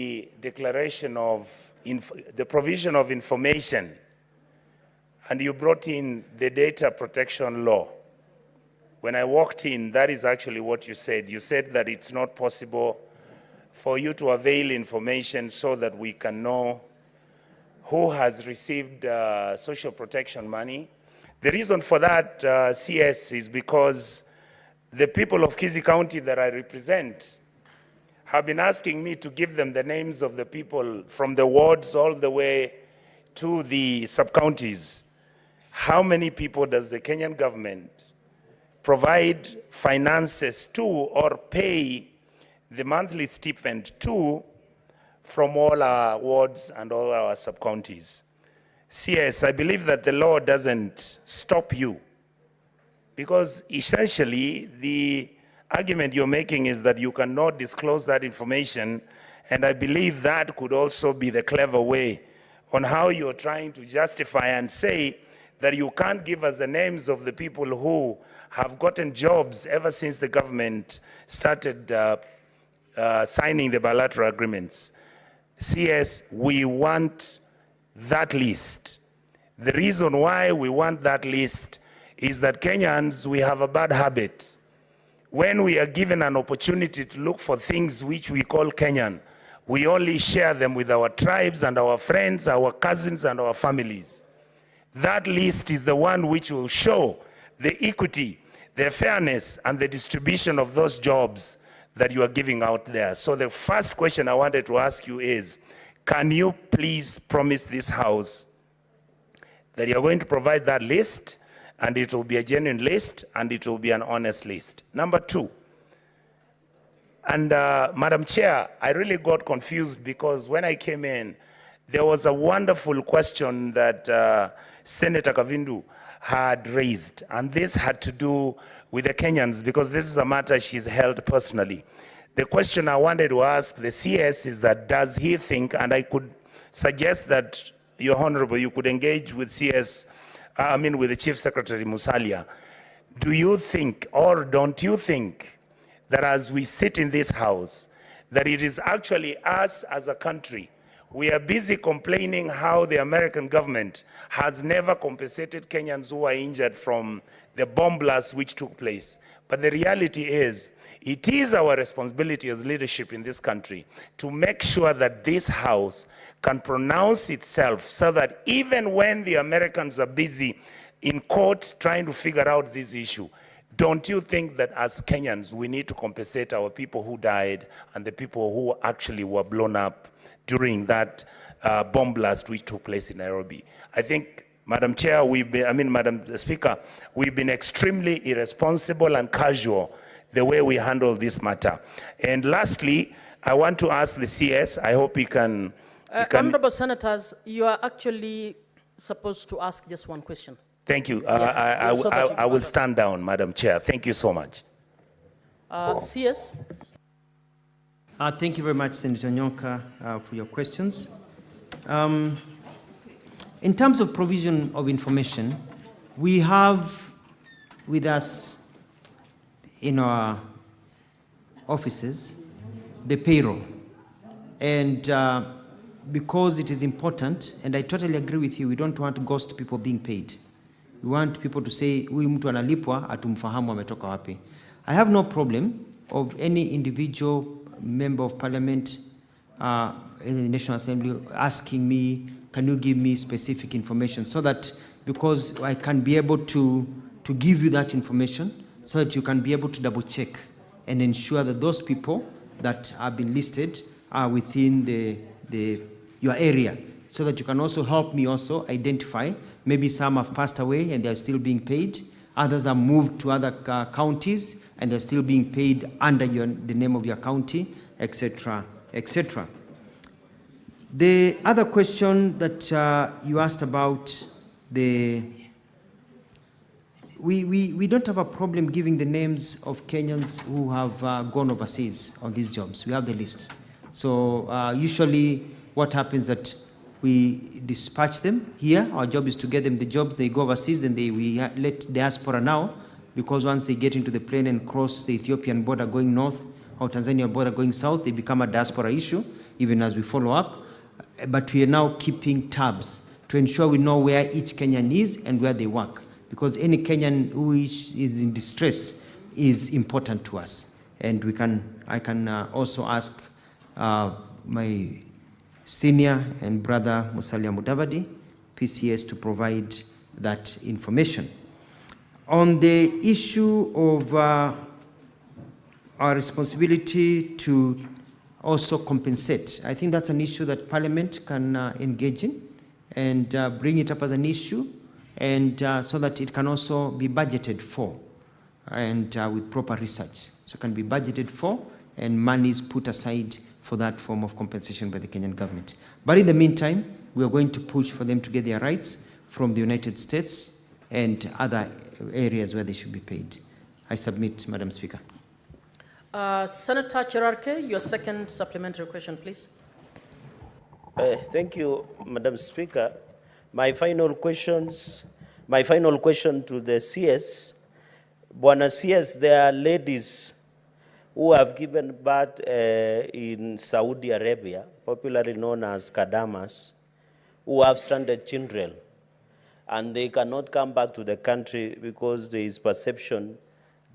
the declaration of the provision of information, and you brought in the data protection law. When I walked in, that is actually what you said. You said that it's not possible for you to avail information so that we can know who has received social protection money. The reason for that, CS, is because the people of Kisii County that I represent have been asking me to give them the names of the people from the wards all the way to the sub-counties. How many people does the Kenyan government provide finances to or pay the monthly stipend to from all our wards and all our sub-counties? CS, I believe that the law doesn't stop you, because essentially the argument you're making is that you cannot disclose that information, and I believe that could also be the clever way on how you're trying to justify and say that you can't give us the names of the people who have gotten jobs ever since the government started signing the bilateral agreements. CS, we want that list. The reason why we want that list is that Kenyans, we have a bad habit. When we are given an opportunity to look for things which we call Kenyan, we only share them with our tribes and our friends, our cousins and our families. That list is the one which will show the equity, the fairness and the distribution of those jobs that you are giving out there. So the first question I wanted to ask you is, can you please promise this House that you're going to provide that list, and it will be a genuine list, and it will be an honest list? Number two, and Madam Chair, I really got confused because when I came in, there was a wonderful question that Senator Kavindu had raised, and this had to do with the Kenyans, because this is a matter she's held personally. The question I wanted to ask the CS is that, does he think, and I could suggest that, Your Honorable, you could engage with CS, with the Chief Secretary Musalia. Do you think, or don't you think, that as we sit in this House, that it is actually us as a country, we are busy complaining how the American government has never compensated Kenyans who are injured from the bomb blast which took place. But the reality is, it is our responsibility as leadership in this country to make sure that this House can pronounce itself so that even when the Americans are busy in court trying to figure out this issue, don't you think that as Kenyans we need to compensate our people who died and the people who actually were blown up during that bomb blast which took place in Nairobi? I think, Madam Chair, Madam Speaker, we've been extremely irresponsible and casual the way we handle this matter. And lastly, I want to ask the CS, I hope you can... Honorable Senators, you are actually supposed to ask just one question. Thank you. I will stand down, Madam Chair. Thank you so much. CS? Thank you very much, Senator Onyonka, for your questions. In terms of provision of information, we have with us in our offices the payroll. And because it is important, and I totally agree with you, we don't want ghost people being paid. We want people to say, huyu mtu analipwa, atumfahamu ametoka wapi. I have no problem of any individual member of parliament in the National Assembly asking me, can you give me specific information, so that, because I can be able to give you that information, so that you can be able to double check and ensure that those people that have been listed are within your area, so that you can also help me also identify, maybe some have passed away and they're still being paid, others are moved to other counties and they're still being paid under the name of your county, etc., etc. The other question that you asked about we don't have a problem giving the names of Kenyans who have gone overseas on these jobs. We have the list. So usually what happens that we dispatch them here. Our job is to get them the jobs. They go overseas, then we let diaspora now, because once they get into the plane and cross the Ethiopian border going north or Tanzania border going south, they become a diaspora issue. even as we follow up. But we are now keeping tabs to ensure we know where each Kenyan is and where they work, because any Kenyan who is in distress is important to us. And I can also ask my senior and brother Musalia Mudavadi, PCS, to provide that information. On the issue of our responsibility to also compensate, I think that's an issue that Parliament can engage in and bring it up as an issue, and so that it can also be budgeted for, and with proper research. So it can be budgeted for, and money is put aside for that form of compensation by the Kenyan government. But in the meantime, we are going to push for them to get their rights from the United States and other areas where they should be paid. I submit, Madam Speaker. Senator Cherarke, your second supplementary question, please. Thank you, Madam Speaker. My final question to the CS. Bwana CS, there are ladies who have given birth in Saudi Arabia, popularly known as Kadamas, who have stranded children, and they cannot come back to the country because there is perception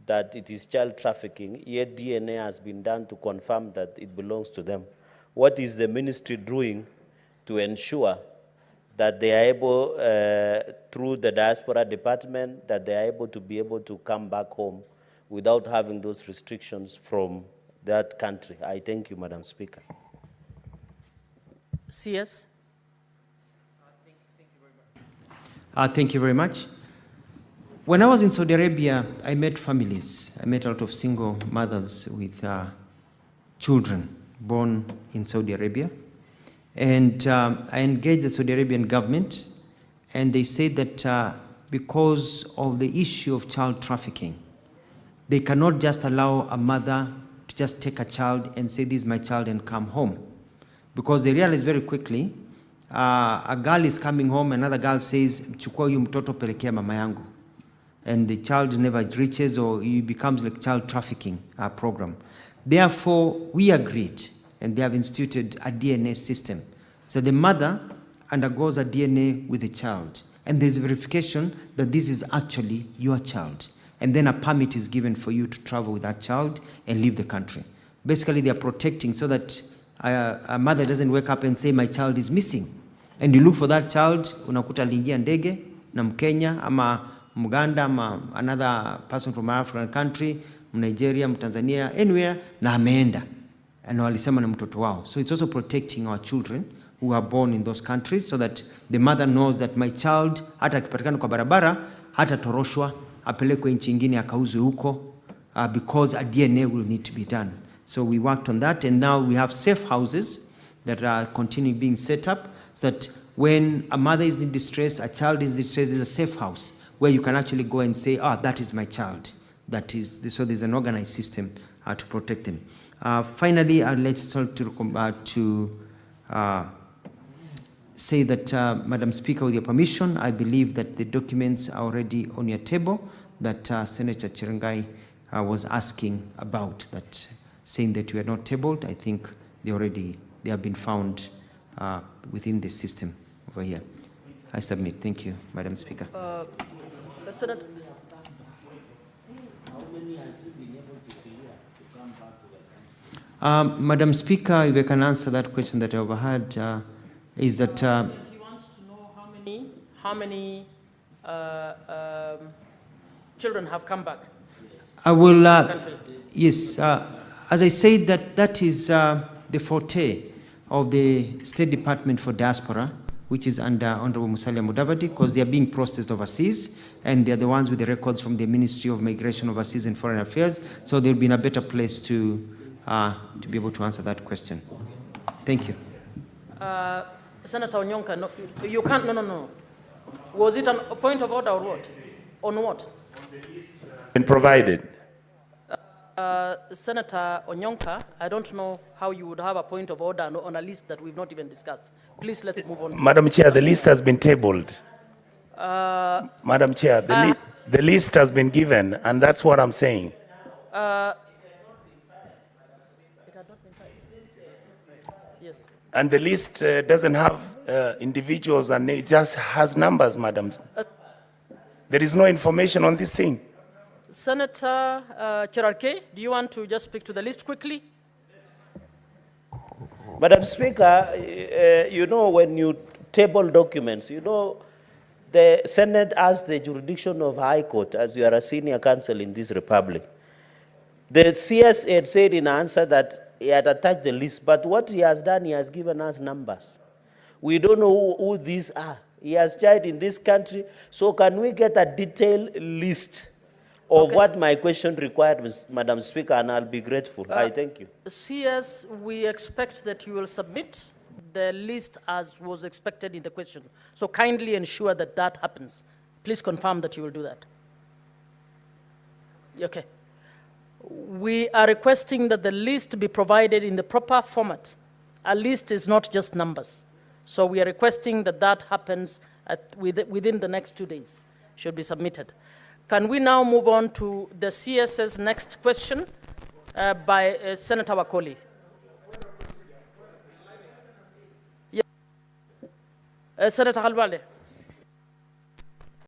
that it is child trafficking, yet DNA has been done to confirm that it belongs to them. What is the ministry doing to ensure that they are able, through the diaspora department, that they are able to come back home without having those restrictions from that country? I thank you, Madam Speaker. CS. Thank you very much. When I was in Saudi Arabia, I met families. I met a lot of single mothers with children born in Saudi Arabia. And I engaged the Saudi Arabian government, and they said that because of the issue of child trafficking, they cannot just allow a mother to just take a child and say, this is my child, and come home. Because they realize very quickly, a girl is coming home, another girl says, chukua huyu mtoto pelekea mama yangu. And the child never reaches, or it becomes like child trafficking program. Therefore, we agreed, and they have instituted a DNA system. So the mother undergoes a DNA with the child, and there's verification that this is actually your child. And then a permit is given for you to travel with that child and leave the country. Basically, they are protecting so that a mother doesn't wake up and say, my child is missing. And you look for that child, unakuta aliingia ndege na Mkenya ama Muganda ama another person from an African country, Nigeria, Tanzania, anywhere, na ameenda. And walisema na mtoto wao. So it's also protecting our children who are born in those countries, so that the mother knows that my child, hata akipatikana kwa barabara, hata toroshwa, apelekwe nchi ingine akauzwe huko, because a DNA will need to be done. So we worked on that, and now we have safe houses that are continuing being set up, so that when a mother is in distress, a child is in distress, there's a safe house where you can actually go and say, that is my child. So there's an organized system to protect them. Finally, I'd like to say that, Madam Speaker, with your permission, I believe that the documents are already on your table that Senator Chirangai was asking about, that saying that we are not tabled. I think they have been found within the system over here. I submit. Thank you, Madam Speaker. Senator. Madam Speaker, if I can answer that question that I overheard, is that he wants to know how many children have come back. I will. Yes, as I said, that is the forte of the State Department for Diaspora, which is under Honorable Musalia Mudavadi, because they are being processed overseas, and they are the ones with the records from the Ministry of Migration, Overseas and Foreign Affairs. So they'll be in a better place to be able to answer that question. Thank you. Senator Onyonka, no, you can't. No. Was it a point of order or what? On what? Been provided. Senator Onyonka, I don't know how you would have a point of order on a list that we've not even discussed. Please, let's move on. Madam Chair, the list has been tabled. Madam Chair, the list has been given, and that's what I'm saying. Yes. And the list doesn't have individuals and it just has numbers, madam. There is no information on this thing. Senator Cherarke, do you want to just speak to the list quickly? Madam Speaker, you know, when you table documents, you know, the Senate has the jurisdiction of High Court, as you are a senior counsel in this republic. The CS had said in answer that he had attached the list, but what he has done, he has given us numbers. We don't know who these are. He has tried in this country, so can we get a detailed list of what my question required, Madam Speaker, and I'll be grateful. I thank you. CS, we expect that you will submit the list as was expected in the question. So kindly ensure that that happens. Please confirm that you will do that. Okay. We are requesting that the list be provided in the proper format. A list is not just numbers. So we are requesting that that happens within the next 2 days. Should be submitted. Can we now move on to the CS's next question by Senator Wakoli? Yeah. Senator Halwale.